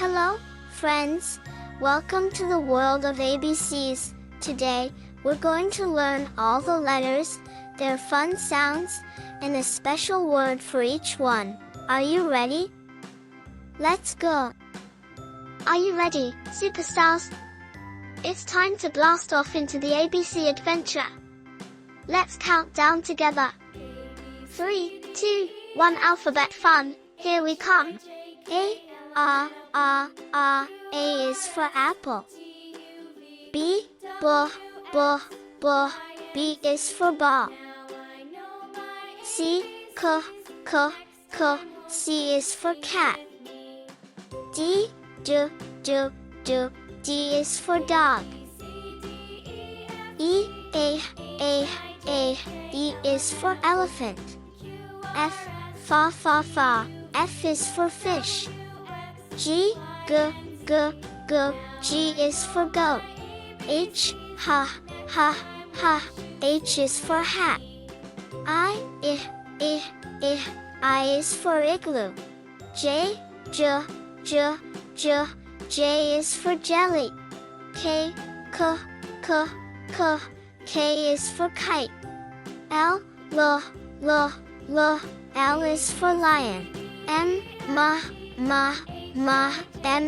Hello, friends. Welcome to the world of ABCs. Today, we're going to learn all the letters, their fun sounds, and a special word for each one. Are you ready? Let's go! Are you ready, superstars? It's time to blast off into the ABC adventure. Let's count down together. 3, 2, 1 alphabet fun, here we come. A is for apple. B is for ball. C is for cat. D is for dog. E is for elephant. F is for fish. G is for goat. H is for hat. I is for igloo. J is for jelly. K is for kite. L is for lion. M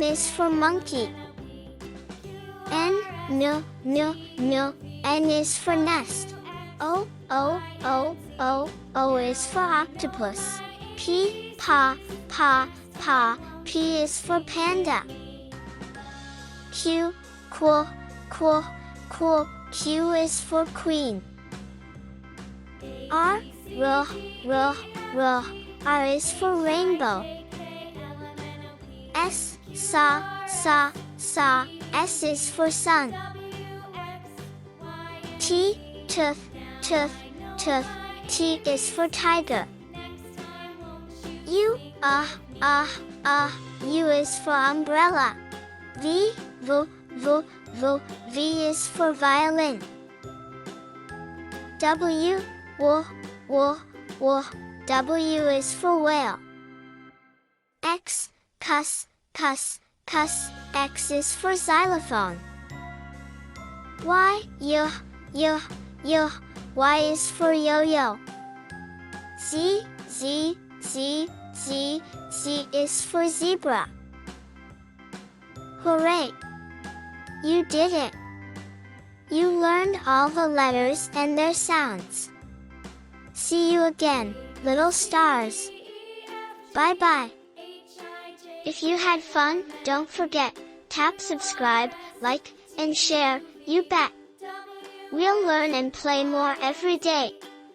is for monkey. N is for nest. O is for octopus. P is for panda. Q is for queen. R is for rainbow. S is for sun. T is for tiger. U is for umbrella. V is for violin. W is for whale. X is for xylophone. Y is for yo-yo. Z is for zebra. Hooray! You did it! You learned all the letters and their sounds. See you again, little stars. Bye-bye. If you had fun, don't forget, tap subscribe, like, and share, you bet. We'll learn and play more every day.